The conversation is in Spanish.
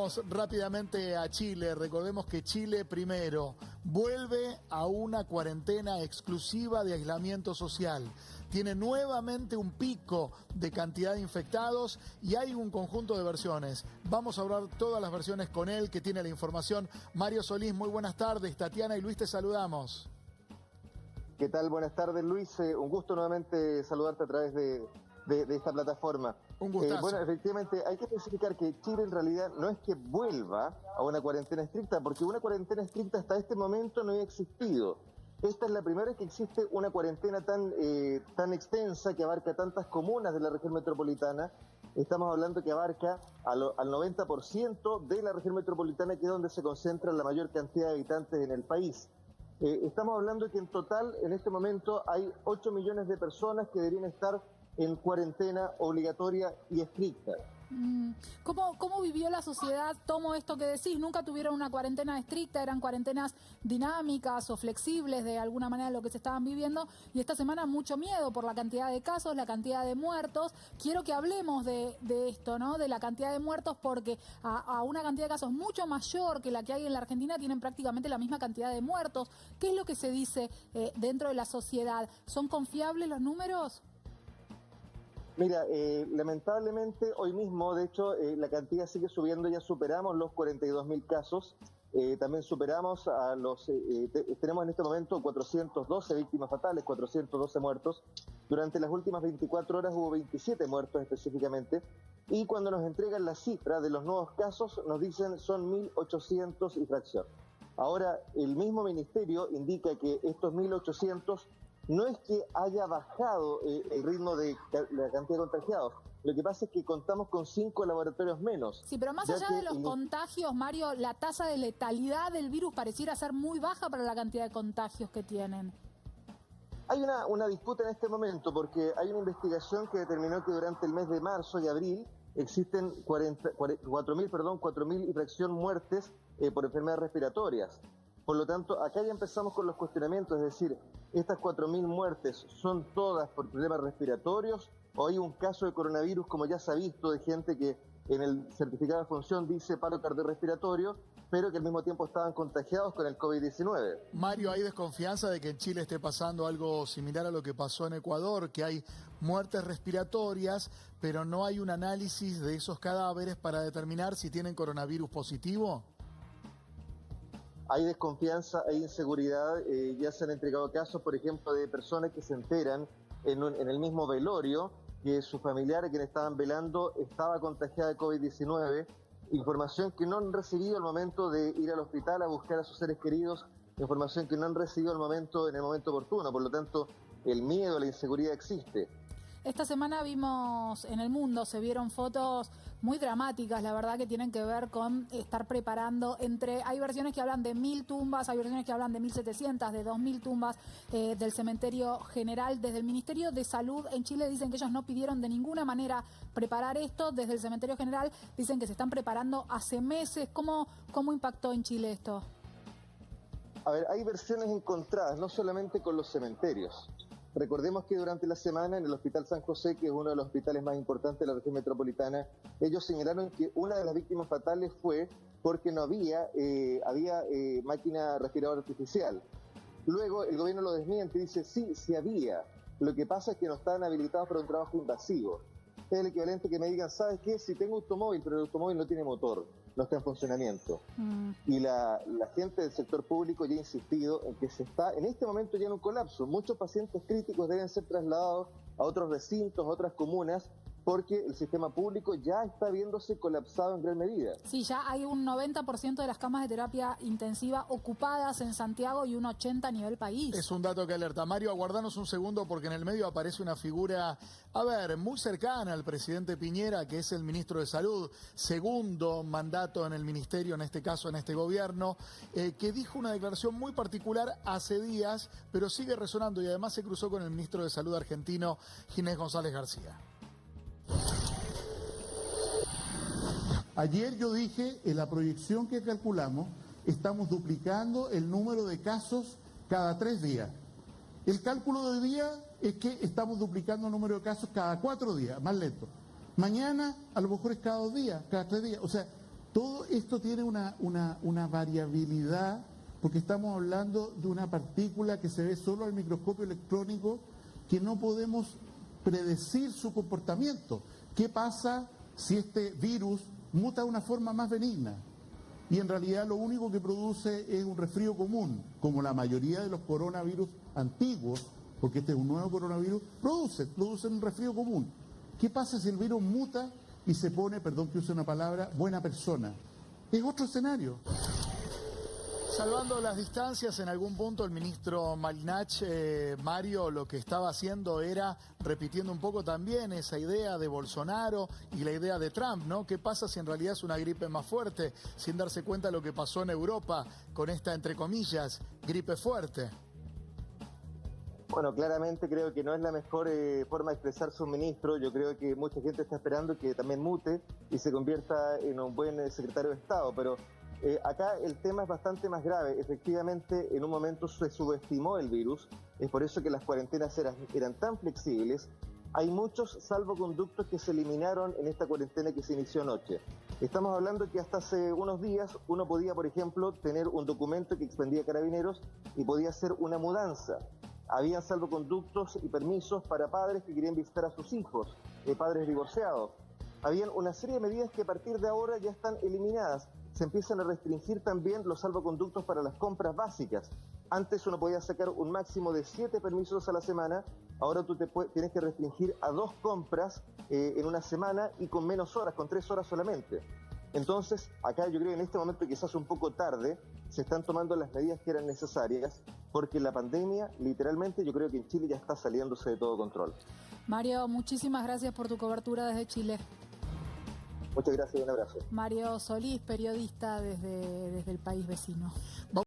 Vamos rápidamente a Chile. Recordemos que Chile primero vuelve a una cuarentena exclusiva de aislamiento social. Tiene nuevamente un pico de cantidad de infectados y hay un conjunto de versiones. Vamos a hablar todas las versiones con él, que tiene la información. Mario Solís, muy buenas tardes. Tatiana y Luis, te saludamos. ¿Qué tal? Buenas tardes, Luis. Un gusto nuevamente saludarte a través de esta plataforma. Un gustazo. Bueno, efectivamente, hay que especificar que Chile en realidad no es que vuelva a una cuarentena estricta, porque una cuarentena estricta hasta este momento no había existido. Esta es la primera vez que existe una cuarentena tan extensa, que abarca tantas comunas de la región metropolitana. Estamos hablando que abarca al 90% de la región metropolitana, que es donde se concentra la mayor cantidad de habitantes en el país. Estamos hablando que en total, en este momento, hay 8 millones de personas que deberían estar en cuarentena obligatoria y estricta. ¿Cómo vivió la sociedad? Tomo esto que decís, nunca tuvieron una cuarentena estricta, eran cuarentenas dinámicas o flexibles de alguna manera lo que se estaban viviendo, y esta semana mucho miedo por la cantidad de casos, la cantidad de muertos. Quiero que hablemos de esto, ¿no? De la cantidad de muertos, porque a una cantidad de casos mucho mayor que la que hay en la Argentina tienen prácticamente la misma cantidad de muertos. ¿Qué es lo que se dice dentro de la sociedad? ¿Son confiables los números? Mira, lamentablemente hoy mismo, de hecho, la cantidad sigue subiendo, ya superamos los 42.000 casos, también superamos a tenemos en este momento 412 víctimas fatales, 412 muertos. Durante las últimas 24 horas hubo 27 muertos específicamente, y cuando nos entregan la cifra de los nuevos casos, nos dicen son 1.800 y fracción. Ahora, el mismo ministerio indica que estos 1.800 no es que haya bajado el ritmo de la cantidad de contagiados. Lo que pasa es que contamos con 5 laboratorios menos. Sí, pero más allá de los contagios, Mario, la tasa de letalidad del virus pareciera ser muy baja para la cantidad de contagios que tienen. Hay una disputa en este momento, porque hay una investigación que determinó que durante el mes de marzo y abril existen 4.000 y fracción muertes por enfermedades respiratorias. Por lo tanto, acá ya empezamos con los cuestionamientos, es decir, ¿estas 4.000 muertes son todas por problemas respiratorios o hay un caso de coronavirus, como ya se ha visto, de gente que en el certificado de función dice paro cardiorrespiratorio, pero que al mismo tiempo estaban contagiados con el COVID-19? Mario, ¿hay desconfianza de que en Chile esté pasando algo similar a lo que pasó en Ecuador, que hay muertes respiratorias, pero no hay un análisis de esos cadáveres para determinar si tienen coronavirus positivo? Hay desconfianza, hay inseguridad, ya se han entregado casos, por ejemplo, de personas que se enteran en el mismo velorio que su familiar, a quien estaban velando, estaba contagiada de COVID-19, información que no han recibido al momento de ir al hospital a buscar a sus seres queridos, información que no han recibido en el momento oportuno. Por lo tanto, el miedo, la inseguridad existe. Esta semana vimos en el mundo, se vieron fotos muy dramáticas, la verdad, que tienen que ver con estar preparando hay versiones que hablan de 1.000 tumbas, hay versiones que hablan de 1.700, de 2.000 tumbas del cementerio general. Desde el Ministerio de Salud en Chile dicen que ellos no pidieron de ninguna manera preparar esto. Desde el cementerio general dicen que se están preparando hace meses. ¿Cómo impactó en Chile esto? A ver, hay versiones encontradas, no solamente con los cementerios. Recordemos que durante la semana en el Hospital San José, que es uno de los hospitales más importantes de la región metropolitana, ellos señalaron que una de las víctimas fatales fue porque no había máquina respiradora artificial. Luego el gobierno lo desmiente y dice sí había. Lo que pasa es que no estaban habilitados para un trabajo invasivo. Es el equivalente que me digan, ¿sabes qué? Si tengo automóvil, pero el automóvil no tiene motor, no está en funcionamiento. Y la gente del sector público ya ha insistido en que se está en este momento ya en un colapso. Muchos pacientes críticos deben ser trasladados a otros recintos, a otras comunas, porque el sistema público ya está viéndose colapsado en gran medida. Sí, ya hay un 90% de las camas de terapia intensiva ocupadas en Santiago y un 80% a nivel país. Es un dato que alerta. Mario, aguardanos un segundo, porque en el medio aparece una figura, muy cercana al presidente Piñera, que es el ministro de Salud, segundo mandato en el ministerio, en este caso en este gobierno, que dijo una declaración muy particular hace días, pero sigue resonando, y además se cruzó con el ministro de Salud argentino, Ginés González García. Ayer yo dije, en la proyección que calculamos, estamos duplicando el número de casos cada 3 días. El cálculo de hoy día es que estamos duplicando el número de casos cada 4 días, más lento. Mañana a lo mejor es cada 2 días, cada 3 días. O sea, Todo esto tiene una variabilidad, porque estamos hablando de una partícula que se ve solo al microscopio electrónico, que no podemos predecir su comportamiento. ¿Qué pasa si este virus muta de una forma más benigna? Y en realidad lo único que produce es un resfrío común, como la mayoría de los coronavirus antiguos, porque este es un nuevo coronavirus, producen un resfrío común. ¿Qué pasa si el virus muta y se pone, perdón que use una palabra, buena persona? Es otro escenario. Salvando las distancias, en algún punto el ministro Malinach, Mario, lo que estaba haciendo era repitiendo un poco también esa idea de Bolsonaro y la idea de Trump, ¿no? ¿Qué pasa si en realidad es una gripe más fuerte, sin darse cuenta de lo que pasó en Europa con esta, entre comillas, gripe fuerte? Bueno, claramente creo que no es la mejor forma de expresarse un ministro. Yo creo que mucha gente está esperando que también mute y se convierta en un buen secretario de Estado, pero acá el tema es bastante más grave. Efectivamente, en un momento se subestimó el virus, es por eso que las cuarentenas eran tan flexibles. Hay muchos salvoconductos que se eliminaron en esta cuarentena que se inició anoche. Estamos hablando que hasta hace unos días uno podía, por ejemplo, tener un documento que expendía Carabineros y podía hacer una mudanza. Había salvoconductos y permisos para padres que querían visitar a sus hijos, padres divorciados. Habían una serie de medidas que a partir de ahora ya están eliminadas. Se empiezan a restringir también los salvoconductos para las compras básicas. Antes uno podía sacar un máximo de 7 permisos a la semana, ahora tú tienes que restringir a 2 compras en una semana y con menos horas, con 3 horas solamente. Entonces, acá yo creo que en este momento quizás un poco tarde, se están tomando las medidas que eran necesarias, porque la pandemia, literalmente, yo creo que en Chile ya está saliéndose de todo control. Mario, muchísimas gracias por tu cobertura desde Chile. Muchas gracias y un abrazo. Mario Solís, periodista desde el país vecino.